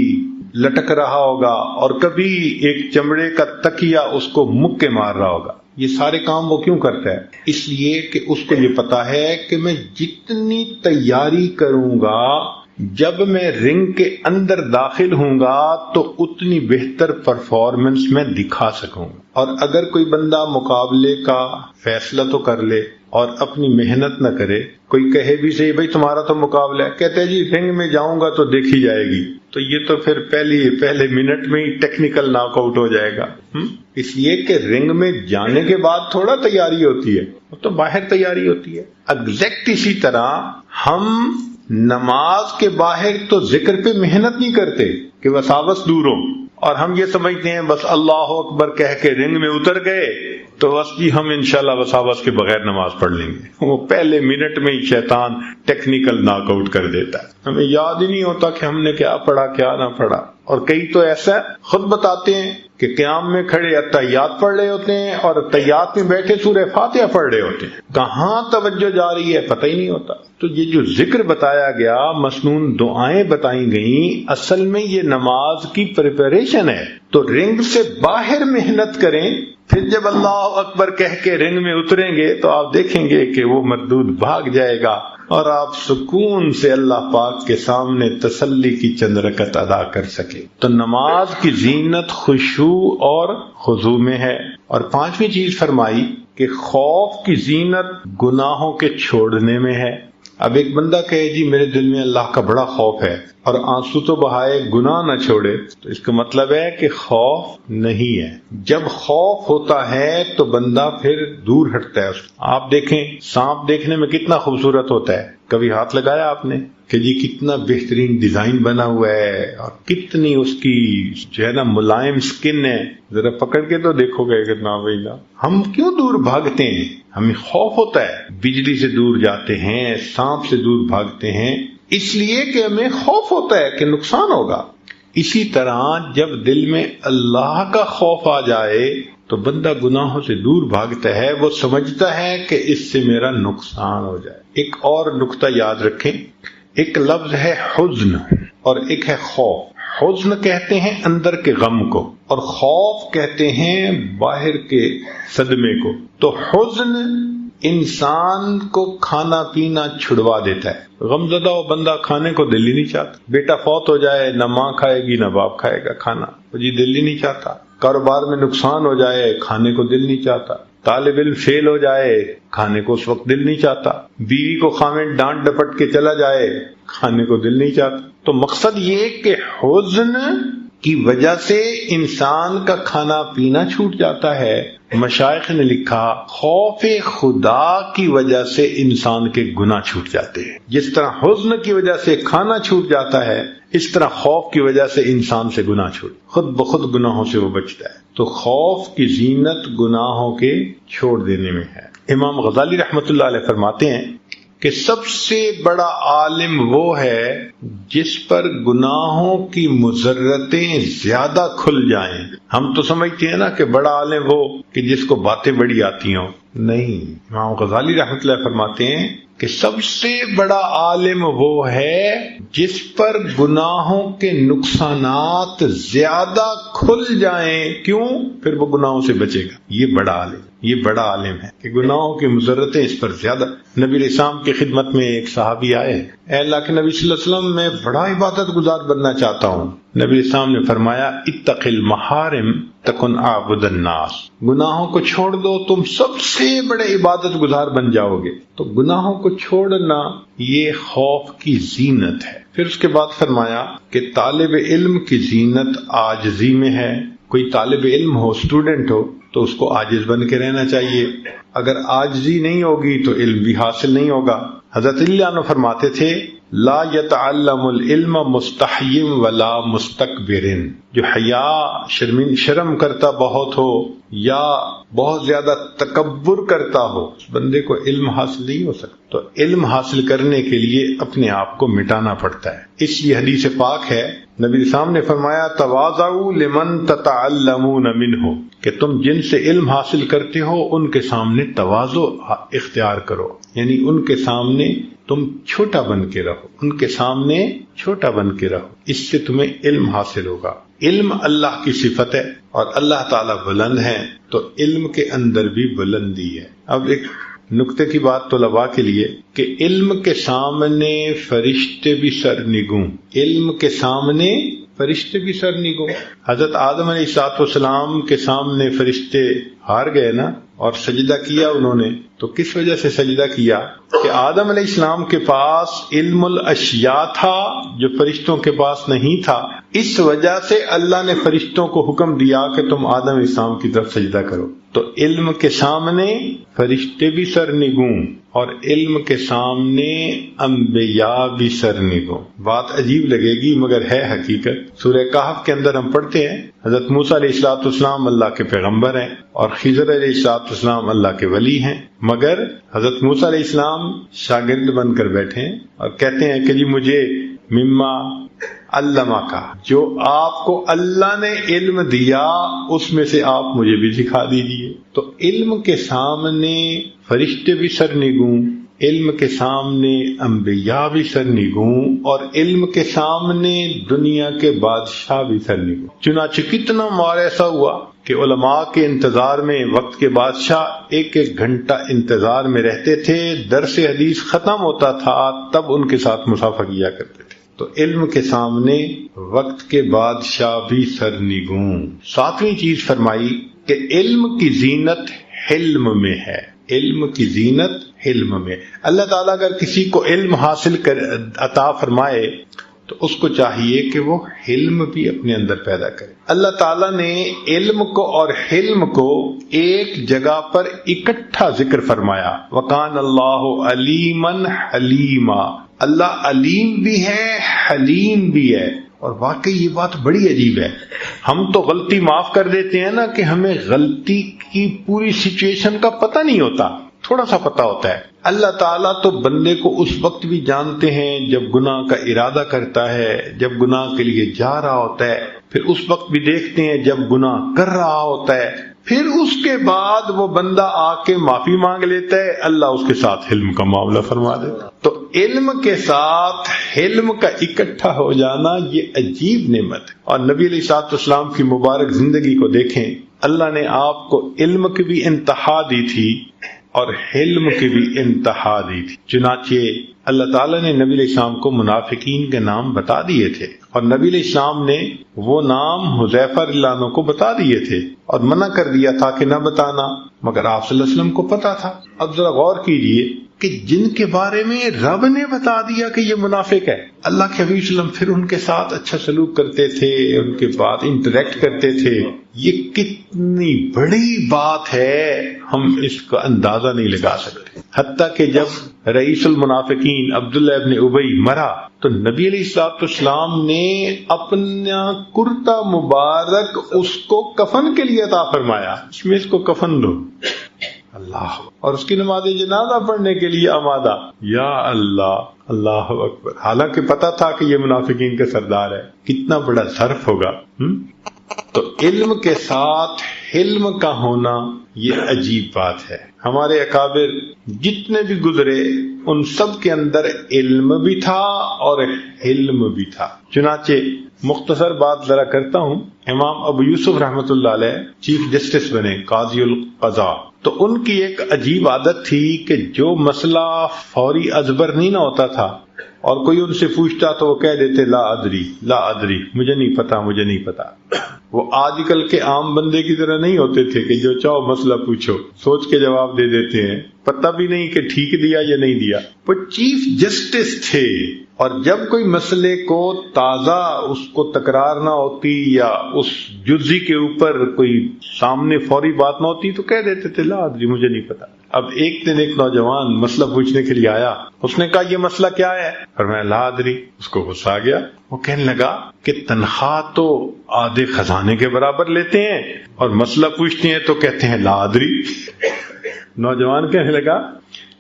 [SPEAKER 1] لٹک رہا ہوگا اور کبھی ایک چمڑے کا تکیہ اس کو مکے مار رہا ہوگا۔ یہ سارے کام وہ کیوں کرتا ہے؟ اس لیے کہ اس کو یہ پتا ہے کہ میں جتنی تیاری کروں گا، جب میں رنگ کے اندر داخل ہوں گا تو اتنی بہتر پرفارمنس میں دکھا سکوں گا۔ اور اگر کوئی بندہ مقابلے کا فیصلہ تو کر لے اور اپنی محنت نہ کرے، کوئی کہے بھی صحیح بھائی تمہارا تو مقابلہ ہے، کہتے ہیں جی رنگ میں جاؤں گا تو دیکھی جائے گی، تو یہ تو پھر پہلے منٹ میں ہی ٹیکنیکل ناک آؤٹ ہو جائے گا۔ اس لیے کہ رنگ میں جانے کے بعد تھوڑا تیاری ہوتی ہے، وہ تو باہر تیاری ہوتی ہے۔ ایگزیکٹ اسی طرح ہم نماز کے باہر تو ذکر پہ محنت نہیں کرتے کہ وساوس دور ہو، اور ہم یہ سمجھتے ہیں بس اللہ اکبر کہہ کے رنگ میں اتر گئے تو بس جی ہم انشاءاللہ وساوس کے بغیر نماز پڑھ لیں گے۔ وہ پہلے منٹ میں ہی شیطان ٹیکنیکل ناک آؤٹ کر دیتا ہے، ہمیں یاد ہی نہیں ہوتا کہ ہم نے کیا پڑھا کیا نہ پڑھا۔ اور کئی تو ایسا خود بتاتے ہیں کہ قیام میں کھڑے اتحیات پڑھ رہے ہوتے ہیں اور اتحیات میں بیٹھے سورہ فاتحہ پڑھ رہے ہوتے ہیں، کہاں توجہ جا رہی ہے پتہ ہی نہیں ہوتا۔ تو یہ جو ذکر بتایا گیا، مسنون دعائیں بتائی گئیں، اصل میں یہ نماز کی پریپریشن ہے۔ تو رنگ سے باہر محنت کریں، پھر جب اللہ اکبر کہہ کے رنگ میں اتریں گے تو آپ دیکھیں گے کہ وہ مردود بھاگ جائے گا اور آپ سکون سے اللہ پاک کے سامنے تسلی کی چند رکعت ادا کر سکے۔ تو نماز کی زینت خشوع اور خضوع میں ہے۔ اور پانچویں چیز فرمائی کہ خوف کی زینت گناہوں کے چھوڑنے میں ہے۔ اب ایک بندہ کہے جی میرے دل میں اللہ کا بڑا خوف ہے اور آنسو تو بہائے گناہ نہ چھوڑے، تو اس کا مطلب ہے کہ خوف نہیں ہے۔ جب خوف ہوتا ہے تو بندہ پھر دور ہٹتا ہے۔ آپ دیکھیں سانپ دیکھنے میں کتنا خوبصورت ہوتا ہے، کبھی ہاتھ لگایا آپ نے کہ جی کتنا بہترین ڈیزائن بنا ہوا ہے اور کتنی اس کی جو ہے نا ملائم سکن ہے، ذرا پکڑ کے تو دیکھو گے کتنا بھائی۔ ہم کیوں دور بھاگتے ہیں؟ ہمیں خوف ہوتا ہے، بجلی سے دور جاتے ہیں، سانپ سے دور بھاگتے ہیں، اس لیے کہ ہمیں خوف ہوتا ہے کہ نقصان ہوگا۔ اسی طرح جب دل میں اللہ کا خوف آ جائے تو بندہ گناہوں سے دور بھاگتا ہے، وہ سمجھتا ہے کہ اس سے میرا نقصان ہو جائے۔ ایک اور نقطہ یاد رکھیں، ایک لفظ ہے حزن اور ایک ہے خوف۔ حزن کہتے ہیں اندر کے غم کو اور خوف کہتے ہیں باہر کے صدمے کو۔ تو حزن انسان کو کھانا پینا چھڑوا دیتا ہے۔ غم زدہ وہ بندہ کھانے کو دل ہی نہیں چاہتا، بیٹا فوت ہو جائے نہ ماں کھائے گی نہ باپ کھائے گا کھانا، وہ جی دل ہی نہیں چاہتا۔ کاروبار میں نقصان ہو جائے کھانے کو دل نہیں چاہتا، طالب علم فیل ہو جائے کھانے کو اس وقت دل نہیں چاہتا، بیوی کو خامن ڈانٹ ڈپٹ کے چلا جائے کھانے کو دل نہیں چاہتا۔ تو مقصد یہ کہ حزن کی وجہ سے انسان کا کھانا پینا چھوٹ جاتا ہے۔ مشائخ نے لکھا خوف خدا کی وجہ سے انسان کے گناہ چھوٹ جاتے ہیں۔ جس طرح حزن کی وجہ سے کھانا چھوٹ جاتا ہے، اس طرح خوف کی وجہ سے انسان سے گناہ چھوٹ، خود بخود گناہوں سے وہ بچتا ہے۔ تو خوف کی زینت گناہوں کے چھوڑ دینے میں ہے۔ امام غزالی رحمۃ اللہ علیہ فرماتے ہیں کہ سب سے بڑا عالم وہ ہے جس پر گناہوں کی مضرتیں زیادہ کھل جائیں۔ ہم تو سمجھتے ہیں نا کہ بڑا عالم وہ کہ جس کو باتیں بڑی آتی ہوں، نہیں، امام غزالی رحمۃ اللہ فرماتے ہیں کہ سب سے بڑا عالم وہ ہے جس پر گناہوں کے نقصانات زیادہ کھل جائیں۔ کیوں؟ پھر وہ گناہوں سے بچے گا۔ یہ بڑا عالم، یہ بڑا عالم ہے کہ گناہوں کی مضرتیں اس پر زیادہ۔ نبی علیہ السلام کی خدمت میں ایک صحابی آئے، اے اللہ کے نبی صلی اللہ علیہ وسلم، میں بڑا عبادت گزار بننا چاہتا ہوں۔ نبی علیہ السلام نے فرمایا اتق المحارم تکن اعبد الناس، گناہوں کو چھوڑ دو تم سب سے بڑے عبادت گزار بن جاؤ گے۔ تو گناہوں کو چھوڑنا یہ خوف کی زینت ہے۔ پھر اس کے بعد فرمایا کہ طالب علم کی زینت عاجزی میں ہے۔ کوئی طالب علم ہو، اسٹوڈنٹ ہو، تو اس کو عاجز بن کے رہنا چاہیے۔ اگر عاجزی نہیں ہوگی تو علم بھی حاصل نہیں ہوگا۔ حضرت علی عنہ فرماتے تھے لا يتعلم العلم مستحی ولا مستکبر، جو حیا شرم کرتا بہت ہو یا بہت زیادہ تکبر کرتا ہو، اس بندے کو علم حاصل نہیں ہو سکتا۔ تو علم حاصل کرنے کے لیے اپنے آپ کو مٹانا پڑتا ہے۔ اس لیے حدیث پاک ہے، نبی اسلام نے فرمایا تواضعوا لمن تتعلمون منہ، کہ تم جن سے علم حاصل کرتے ہو ان کے سامنے تواضع اختیار کرو، یعنی ان کے سامنے تم چھوٹا بن کے رہو، ان کے سامنے چھوٹا بن کے رہو، اس سے تمہیں علم حاصل ہوگا۔ علم اللہ کی صفت ہے اور اللہ تعالیٰ بلند ہے، تو علم کے اندر بھی بلندی ہے۔ اب ایک نقطے کی بات طلباء کے لیے کہ علم کے سامنے فرشتے بھی سرنگوں، علم کے سامنے فرشتے بھی سرنگوں۔ حضرت آدم علیہ السلام کے سامنے فرشتے ہار گئے نا، اور سجدہ کیا انہوں نے، تو کس وجہ سے سجدہ کیا؟ کہ آدم علیہ السلام کے پاس علم الاشیاء تھا جو فرشتوں کے پاس نہیں تھا، اس وجہ سے اللہ نے فرشتوں کو حکم دیا کہ تم آدم علیہ السلام کی طرف سجدہ کرو۔ تو علم کے سامنے فرشتے بھی سرنگوں اور علم کے سامنے انبیاء بھی سرنگوں۔ بات عجیب لگے گی مگر ہے حقیقت۔ سورہ کہف کے اندر ہم پڑھتے ہیں حضرت موسیٰ علیہ السلام اللہ کے پیغمبر ہیں اور خضر علیہ السلام اللہ کے ولی ہیں، مگر حضرت موسیٰ علیہ السلام شاگرد بن کر بیٹھے ہیں اور کہتے ہیں کہ جی مجھے مما علمہ کا، جو آپ کو اللہ نے علم دیا اس میں سے آپ مجھے بھی سکھا دیجیے۔ تو علم کے سامنے فرشتے بھی سرنگوں، علم کے سامنے انبیاء بھی سرنگوں، اور علم کے سامنے دنیا کے بادشاہ بھی سرنگوں۔ چنانچہ کتنا مار ایسا ہوا کہ علماء کے انتظار میں وقت کے بادشاہ ایک ایک گھنٹہ انتظار میں رہتے تھے، درس حدیث ختم ہوتا تھا تب ان کے ساتھ مصافحہ کیا کرتے تھے۔ تو علم کے سامنے وقت کے بادشاہ بھی سرنگوں۔ ساتویں چیز فرمائی کہ علم کی زینت حلم میں ہے، علم کی زینت حلم میں۔ اللہ تعالیٰ اگر کسی کو علم حاصل عطا فرمائے تو اس کو چاہیے کہ وہ حلم بھی اپنے اندر پیدا کرے۔ اللہ تعالیٰ نے علم کو اور حلم کو ایک جگہ پر اکٹھا ذکر فرمایا، وَقَانَ اللَّهُ عَلِيمًا حَلِيمًا، اللہ علیم بھی ہے حلیم بھی ہے۔ اور واقعی یہ بات بڑی عجیب ہے، ہم تو غلطی معاف کر دیتے ہیں نا کہ ہمیں غلطی کی پوری سچویشن کا پتہ نہیں ہوتا، تھوڑا سا پتہ ہوتا ہے۔ اللہ تعالیٰ تو بندے کو اس وقت بھی جانتے ہیں جب گناہ کا ارادہ کرتا ہے، جب گناہ کے لیے جا رہا ہوتا ہے، پھر اس وقت بھی دیکھتے ہیں جب گناہ کر رہا ہوتا ہے، پھر اس کے بعد وہ بندہ آ کے معافی مانگ لیتا ہے، اللہ اس کے ساتھ حلم کا معاملہ فرما دیتا۔ تو علم کے ساتھ حلم کا اکٹھا ہو جانا یہ عجیب نعمت ہے۔ اور نبی علیہ السلام کی مبارک زندگی کو دیکھیں، اللہ نے آپ کو علم کی بھی انتہا دی تھی اور حلم کی بھی انتہا دی تھی۔ چنانچہ اللہ تعالیٰ نے نبی علیہ السلام کو منافقین کے نام بتا دیے تھے، اور نبی علیہ السلام نے وہ نام حذیفہ رضی اللہ عنہ کو بتا دیے تھے اور منع کر دیا تھا کہ نہ بتانا، مگر آپ صلی اللہ علیہ وسلم کو پتا تھا۔ اب ذرا غور کیجئے کہ جن کے بارے میں رب نے بتا دیا کہ یہ منافق ہے، اللہ کے حبیب صلی اللہ علیہ وسلم پھر ان کے ساتھ اچھا سلوک کرتے تھے، ان کے بعد انٹریکٹ کرتے تھے، یہ کتنی بڑی بات ہے، ہم اس کا اندازہ نہیں لگا سکتے۔ حتیٰ کہ جب رئیس المنافقین عبداللہ ابن ابی مرا تو نبی علیہ السلام نے اپنا کرتا مبارک اس کو کفن کے لیے عطا فرمایا، اس میں اس کو کفن دو۔ اللہ، اور اس کی نماز جنازہ پڑھنے کے لیے آمادہ، یا اللہ، اللہ اکبر، حالانکہ پتا تھا کہ یہ منافقین کا سردار ہے، کتنا بڑا ظرف ہوگا۔ تو علم کے ساتھ حلم کا ہونا یہ عجیب بات ہے۔ ہمارے اکابر جتنے بھی گزرے ان سب کے اندر علم بھی تھا اور حلم بھی تھا۔ چنانچہ مختصر بات ذرا کرتا ہوں، امام ابو یوسف رحمۃ اللہ علیہ چیف جسٹس بنے، قاضی القضاء، تو ان کی ایک عجیب عادت تھی کہ جو مسئلہ فوری ازبر نہیں نہ ہوتا تھا اور کوئی ان سے پوچھتا تو وہ کہہ دیتے لا ادری، لا ادری، مجھے نہیں پتا، مجھے نہیں پتا۔ وہ آج کل کے عام بندے کی طرح نہیں ہوتے تھے کہ جو چاہو مسئلہ پوچھو، سوچ کے جواب دے دیتے ہیں، پتہ بھی نہیں کہ ٹھیک دیا یا نہیں دیا۔ وہ چیف جسٹس تھے، اور جب کوئی مسئلے کو تازہ اس کو تکرار نہ ہوتی یا اس جزی کے اوپر کوئی سامنے فوری بات نہ ہوتی تو کہہ دیتے تھے لا ادری، مجھے نہیں پتا۔ اب ایک دن ایک نوجوان مسئلہ پوچھنے کے لیے آیا، اس نے کہا یہ مسئلہ کیا ہے؟ فرمایا لا ادری۔ اس کو غصہ آ گیا، وہ کہنے لگا کہ تنخواہ تو آدھے خزانے کے برابر لیتے ہیں اور مسئلہ پوچھتے ہیں تو کہتے ہیں لا ادری۔ نوجوان کہنے لگا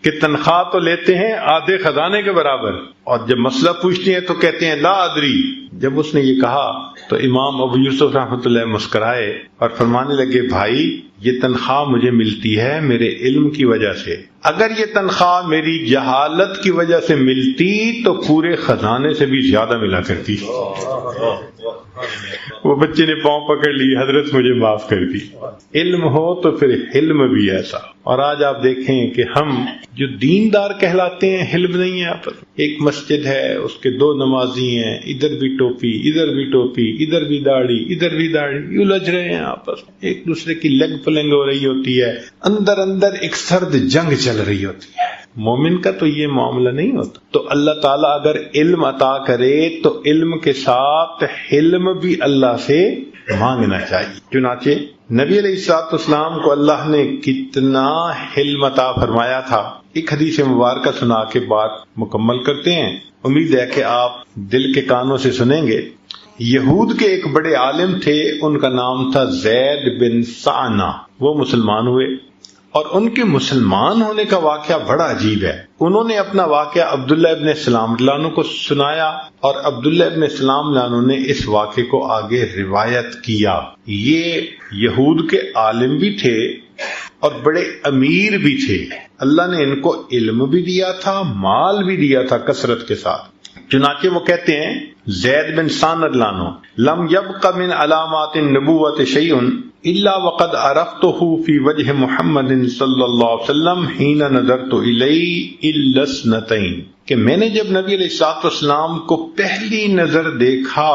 [SPEAKER 1] کہ تنخواہ تو لیتے ہیں آدھے خزانے کے برابر اور جب مسئلہ پوچھتے ہیں تو کہتے ہیں لا ادری۔ جب اس نے یہ کہا تو امام ابو یوسف رحمۃ اللہ مسکرائے اور فرمانے لگے بھائی یہ تنخواہ مجھے ملتی ہے میرے علم کی وجہ سے، اگر یہ تنخواہ میری جہالت کی وجہ سے ملتی تو پورے خزانے سے بھی زیادہ ملا کرتی۔ وہ بچے نے پاؤں پکڑ لی، حضرت مجھے معاف کر دی۔ علم ہو تو پھر حلم بھی ایسا۔ اور آج آپ دیکھیں کہ ہم جو دیندار کہلاتے ہیں حلم نہیں ہے آپس۔ ایک مسجد ہے، اس کے 2 نمازی ہیں، ادھر بھی ٹوپی، ادھر بھی ٹوپی، ادھر بھی داڑھی، ادھر بھی داڑھی، الجھ رہے ہیں آپس، ایک دوسرے کی لگ پلنگ ہو رہی ہوتی ہے، اندر اندر ایک سرد جنگ چل رہی ہوتی ہے۔ مومن کا تو یہ معاملہ نہیں ہوتا۔ تو اللہ تعالیٰ اگر علم عطا کرے تو علم کے ساتھ حلم بھی اللہ سے مانگنا چاہیے۔ چنانچہ نبی علیہ الصلوۃ والسلام کو اللہ نے کتنا حلم عطا فرمایا تھا۔ ایک حدیث مبارکہ سنا کے بات مکمل کرتے ہیں، امید ہے کہ آپ دل کے کانوں سے سنیں گے۔ یہود کے ایک بڑے عالم تھے، ان کا نام تھا زید بن سعنہ، وہ مسلمان ہوئے، اور ان کے مسلمان ہونے کا واقعہ بڑا عجیب ہے۔ انہوں نے اپنا واقعہ عبداللہ ابن سلام عنہ کو سنایا اور عبداللہ ابن سلام عنہ نے اس واقعے کو آگے روایت کیا۔ یہ یہود کے عالم بھی تھے اور بڑے امیر بھی تھے، اللہ نے ان کو علم بھی دیا تھا، مال بھی دیا تھا کثرت کے ساتھ۔ چنانچہ وہ کہتے ہیں زید بن سعنہ عنہ لم یبق من علامات النبوۃ شیء الا وقد عرفته فی وجہ محمد صلی اللہ علیہ وسلم حین نظرت الیہ الا اثنتین، کہ میں نے جب نبی علیہ الصلوۃ والسلام کو پہلی نظر دیکھا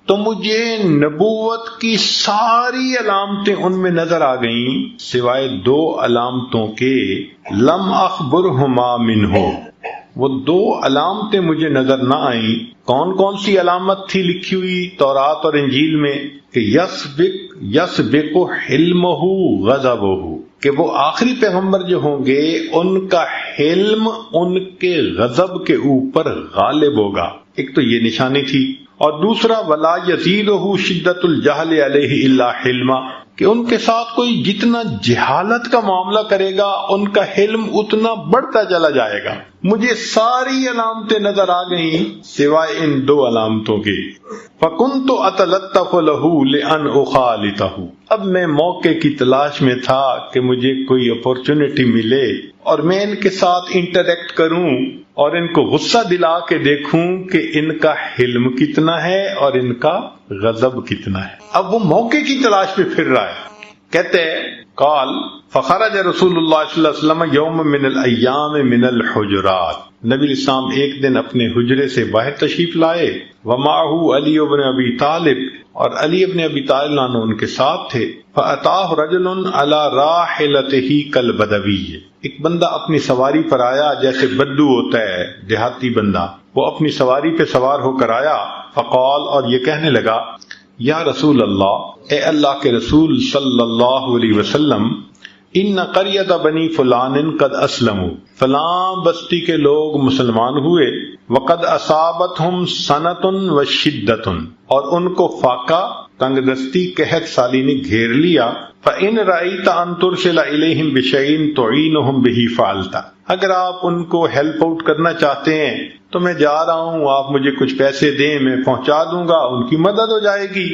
[SPEAKER 1] تو مجھے نبوت کی ساری علامتیں ان میں نظر آ گئیں سوائے 2 علامتوں کے، لم اخبرہما منہ، وہ 2 علامتیں مجھے نظر نہ آئیں۔ کون کون سی علامت تھی لکھی ہوئی تورات اور انجیل میں؟ کہ یسبق حلمہ غضبہ، کہ وہ آخری پیغمبر جو ہوں گے ان کا حلم ان کے غضب کے اوپر غالب ہوگا۔ ایک تو یہ نشانی تھی، اور دوسرا ولا یزیدہ شدت الجہل علیہ الا حلما، کہ ان کے ساتھ کوئی جتنا جہالت کا معاملہ کرے گا ان کا حلم اتنا بڑھتا چلا جائے گا۔ مجھے ساری علامتیں نظر آ گئیں سوائے ان 2 علامتوں کے۔ فَكُنْتُ أَتَلَطَّفُ لَهُ لِأَنْ أُخَالِطَهُ، اب میں موقع کی تلاش میں تھا کہ مجھے کوئی اپورچونٹی ملے اور میں ان کے ساتھ انٹریکٹ کروں اور ان کو غصہ دلا کے دیکھوں کہ ان کا حلم کتنا ہے اور ان کا غضب کتنا ہے۔ اب وہ موقع کی تلاش میں پھر رہا ہے۔ کہتے ہیں قال فخرج رسول اللہ صلی اللہ علیہ وسلم یوم من الایام من الحجرات، نبی اسلام ایک دن اپنے حجرے سے باہر تشریف لائے، ومعه علی بن ابی طالب، اور علی ابن ابی طالب عنہ ان کے ساتھ تھے، فاتاہ رجل علی راحلته کالبدوی، ایک بندہ اپنی سواری پر آیا جیسے بدو ہوتا ہے دیہاتی بندہ، وہ اپنی سواری پہ سوار ہو کر آیا، فقال، اور یہ کہنے لگا یا رسول اللہ، اے اللہ کے رسول صلی اللہ علیہ وسلم، ان قریۃ بنی فلان قد اسلموا، فلاں بستی کے لوگ مسلمان ہوئے، وقد اصابتہم سنۃ وشدۃ، اور ان کو فاقہ، تنگ دستی، قحط سالی نے گھیر لیا، فَإِنْ رَأَيْتَ أَن تُرْسِلَ إِلَيْهِمْ بِشَيْءٍ تُعِينُهُمْ بِهِ فَعَلْتَ، اگر آپ ان کو ہیلپ آؤٹ کرنا چاہتے ہیں تو میں جا رہا ہوں، آپ مجھے کچھ پیسے دیں، میں پہنچا دوں گا، ان کی مدد ہو جائے گی۔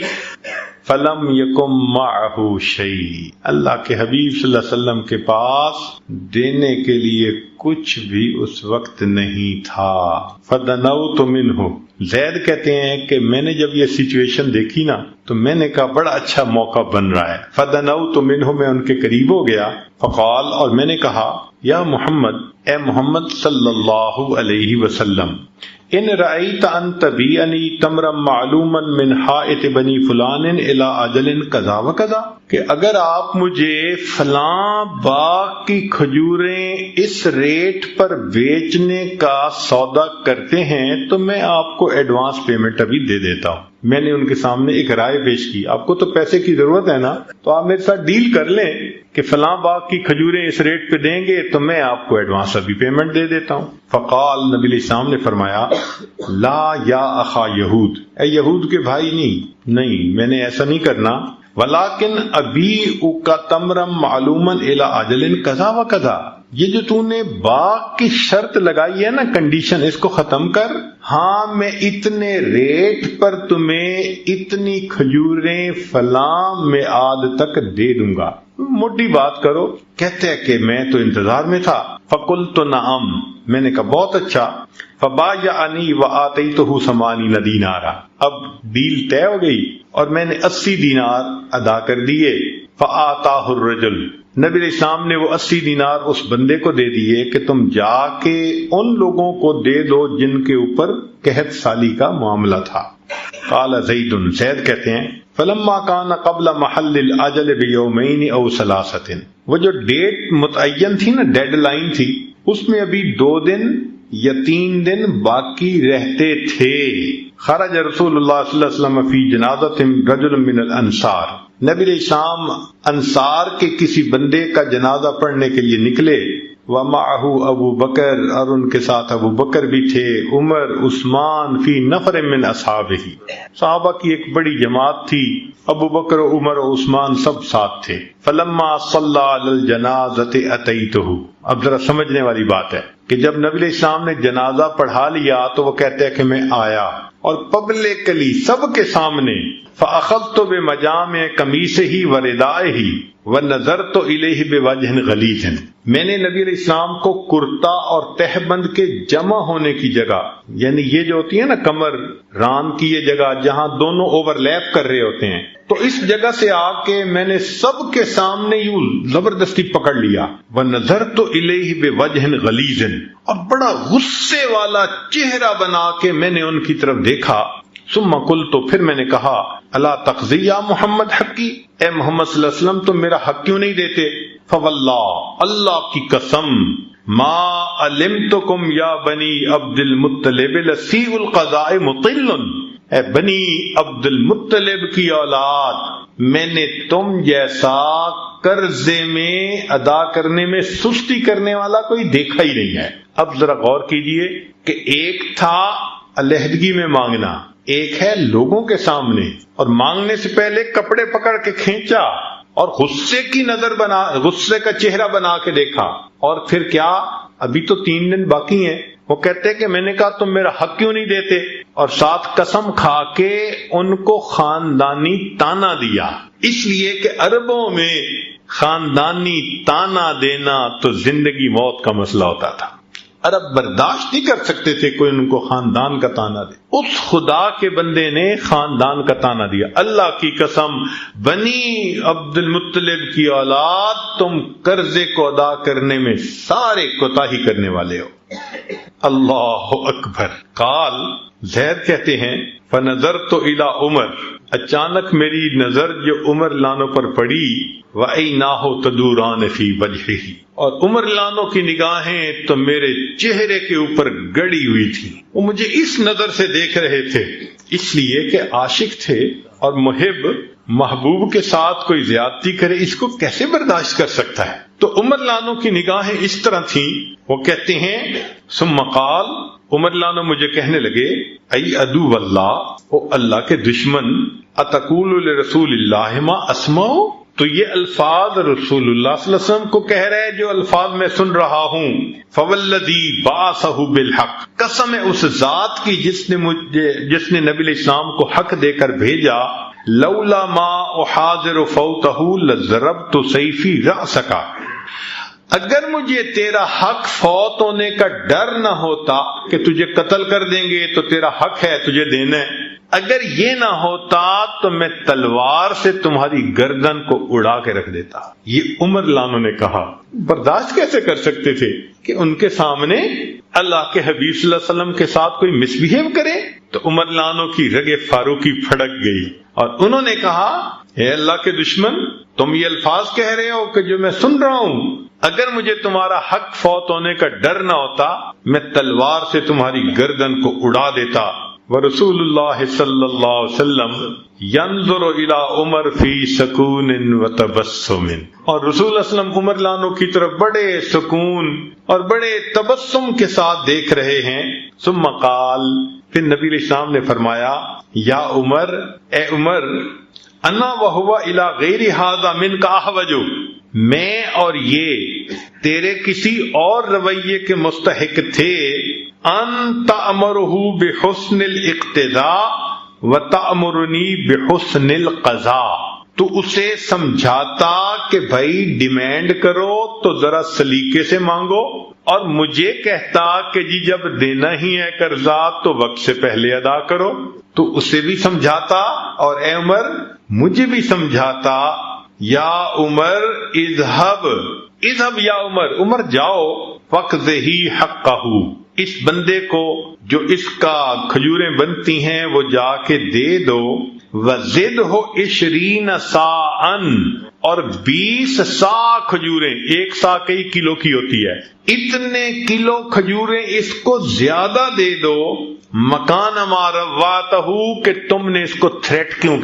[SPEAKER 1] فَلَمْ يَكُمْ مَعَهُ شَيْءٌ، اللہ کے حبیب صلی اللہ علیہ وسلم کے پاس دینے کے لیے کچھ بھی اس وقت نہیں تھا۔ فَدَنَوْتُ مِنْهُ، زید کہتے ہیں کہ میں نے جب یہ سچویشن دیکھی نا تو میں نے کہا بڑا اچھا موقع بن رہا ہے۔ فَدَنَوْتُ مِنْهُ، میں ان کے قریب ہو گیا۔ فقال، اور میں نے کہا، یا محمد، اے محمد صلی اللہ علیہ وسلم، ان رأیت ان تبیعنی تمرا معلوما من حائط بنی فلان الی اجل کذا و کذا، کہ اگر آپ مجھے فلاں باغ کی کھجوریں اس ریٹ پر بیچنے کا سودا کرتے ہیں تو میں آپ کو ایڈوانس پیمنٹ ابھی دے دیتا ہوں۔ میں نے ان کے سامنے ایک رائے پیش کی، آپ کو تو پیسے کی ضرورت ہے نا، تو آپ میرے ساتھ ڈیل کر لیں کہ فلاں باغ کی کھجوریں اس ریٹ پہ دیں گے تو میں آپ کو ایڈوانس ابھی پیمنٹ دے دیتا ہوں۔ فقال، نبی علیہ السلام نے فرمایا، لا یا اخا یہود، اے یہود کے بھائی نہیں، میں نے ایسا نہیں کرنا۔ ولیکن ابیعک تمرا معلوما الی اجل کذا و کذا، یہ جو تو نے باغ کی شرط لگائی ہے نا، کنڈیشن، اس کو ختم کر۔ ہاں، میں اتنے ریٹ پر تمہیں اتنی کھجوریں فلاں میعاد تک دے دوں گا، موٹی بات کرو۔ کہتے ہیں کہ میں تو انتظار میں تھا۔ فقلت نعم، میں نے کہا بہت اچھا۔ فبایعنی وآتیتہ 80 دینارا، اب ڈیل طے ہو گئی اور میں نے 80 دینار ادا کر دیے۔ فآتاہ الرجل، نبی علیہ السلام نے وہ 80 دینار اس بندے کو دے دیے کہ تم جا کے ان لوگوں کو دے دو جن کے اوپر قحط سالی کا معاملہ تھا۔ قال زید، زید کہتے ہیں، فلما کان قبل محل الاجل بیومین او ثلاثۃ، وہ جو ڈیٹ متعین تھی نا، ڈیڈ لائن تھی، اس میں ابھی 2 دن یا 3 دن باقی رہتے تھے۔ خرج رسول اللہ صلی اللہ علیہ وسلم فی جنازۃ رجل من الانصار، نبی علیہ السلام انصار کے کسی بندے کا جنازہ پڑھنے کے لیے نکلے۔ ومعہ ابو بکر، اور ان کے ساتھ ابو بکر بھی تھے، عمر، عثمان، فی نفر من اصحابہ، صحابہ کی ایک بڑی جماعت تھی، ابو بکر و عمر و عثمان سب ساتھ تھے۔ فلما صلی علی الجنازۃ اتیتہ، اب ذرا سمجھنے والی بات ہے کہ جب نبی علیہ السلام نے جنازہ پڑھا لیا تو وہ کہتے ہیں کہ میں آیا، اور پبلکلی سب کے سامنے، فاخذت بمجامع قمیصہ وردائہ ونظرت الیہ بوجہ غلیظ، میں نے نبی علیہ السلام کو کرتا اور تہبند کے جمع ہونے کی جگہ، یعنی یہ جو ہوتی ہے نا کمر ران کی یہ جگہ جہاں دونوں اوور لیپ کر رہے ہوتے ہیں، تو اس جگہ سے آ کے میں نے سب کے سامنے یوں زبردستی پکڑ لیا۔ وَنَظَرْتُ إِلَيْهِ بِوَجْهٍ غَلِيظٍ، اور بڑا غصے والا چہرہ بنا کے میں نے ان کی طرف دیکھا۔ ثم قلت، پھر میں نے کہا، الا تقضی یا محمد حقی، اے محمد صلی اللہ علیہ وسلم تم میرا حق کیوں نہیں دیتے؟ فواللہ، اللہ کی قسم، ما علمتکم یا بنی عبد المطلب لسیء القضاء مطل، اے بنی عبد المطلب کی اولاد، میں نے تم جیسا قرضے میں ادا کرنے میں سستی کرنے والا کوئی دیکھا ہی نہیں ہے۔ اب ذرا غور کیجئے کہ ایک تھا علیحدگی میں مانگنا، ایک ہے لوگوں کے سامنے، اور مانگنے سے پہلے کپڑے پکڑ کے کھینچا اور غصے کی نظر بنا، غصے کا چہرہ بنا کے دیکھا، اور پھر کیا، ابھی تو 3 دن باقی ہیں، وہ کہتے ہیں کہ میں نے کہا تم میرا حق کیوں نہیں دیتے، اور ساتھ قسم کھا کے ان کو خاندانی تانا دیا، اس لیے کہ عربوں میں خاندانی تانا دینا تو زندگی موت کا مسئلہ ہوتا تھا، عرب برداشت نہیں کر سکتے تھے کوئی ان کو خاندان کا تانا دے۔ اس خدا کے بندے نے خاندان کا تانا دیا، اللہ کی قسم بنی عبد المطلب کی اولاد تم قرضے کو ادا کرنے میں سارے کوتاہی کرنے والے ہو۔ اللہ اکبر۔ قال، زید کہتے ہیں، فنظرت الی عمر، اچانک میری نظر جو عمر لانوں پر پڑی، وعیناہ تدوران فی وجہہ، اور عمر لانوں کی نگاہیں تو میرے چہرے کے اوپر گڑی ہوئی تھی، وہ مجھے اس نظر سے دیکھ رہے تھے، اس لیے کہ عاشق تھے اور محب محبوب کے ساتھ کوئی زیادتی کرے اس کو کیسے برداشت کر سکتا ہے؟ تو عمر لانوں کی نگاہیں اس طرح تھیں۔ وہ کہتے ہیں، ثم قال، عمر لانو مجھے کہنے لگے، ای عدو اللہ، او اللہ کے دشمن، اتقول لرسول اللہ ما اسمعو، تو یہ الفاظ رسول اللہ صلی اللہ علیہ وسلم کو کہہ رہے جو الفاظ میں سن رہا ہوں. فوالذی بعثہ بالحق، قسم ہے اس ذات کی جس نے نبی علیہ السلام کو حق دے کر بھیجا. لولا ما احاذر فوتہ لضربت سیفی رأسک، اگر مجھے تیرا حق فوت ہونے کا ڈر نہ ہوتا کہ تجھے قتل کر دیں گے تو تیرا حق ہے تجھے دینا ہے، اگر یہ نہ ہوتا تو میں تلوار سے تمہاری گردن کو اڑا کے رکھ دیتا. یہ عمر لانو نے کہا. برداشت کیسے کر سکتے تھے کہ ان کے سامنے اللہ کے حبیب صلی اللہ علیہ وسلم کے ساتھ کوئی مس بہیو کرے؟ تو عمر لانو کی رگ فاروقی پھڑک گئی اور انہوں نے کہا اے اللہ کے دشمن، تم یہ الفاظ کہہ رہے ہو کہ جو میں سن رہا ہوں، اگر مجھے تمہارا حق فوت ہونے کا ڈر نہ ہوتا میں تلوار سے تمہاری گردن کو اڑا دیتا. ورسول اللہ صلی اللہ علیہ وسلم ينظر الى عمر فی سکون وتبسم، اور رسول اللہ علیہ وسلم عمر لانو کی طرف بڑے سکون اور بڑے تبسم کے ساتھ دیکھ رہے ہیں. ثم قال، پھر نبی علیہ السلام نے فرمایا یا عمر، اے عمر، انا وہو الى غیر ھذا منک احوج، میں اور یہ تیرے کسی اور رویے کے مستحق تھے. ان تأمرہ بحسن الاقتداء وتأمرنی بحسن القضاء، تو اسے سمجھاتا کہ بھائی ڈیمانڈ کرو تو ذرا سلیقے سے مانگو، اور مجھے کہتا کہ جی جب دینا ہی ہے قرضہ تو وقت سے پہلے ادا کرو. تو اسے بھی سمجھاتا اور اے عمر مجھے بھی سمجھاتا. یا عمر اذهب یا عمر، عمر جاؤ، فقضہ حقہ، اس بندے کو جو اس کا کھجوریں بنتی ہیں وہ جا کے دے دو. وزدہ 20 صاعًا، اور 20 صاع کھجوریں، 1 صاع کئی کلو کی ہوتی ہے، اتنے کلو کھجوریں اس کو زیادہ دے دو. مکان ما رواتہ، کہ تم نے اس کو تھریٹ کیوں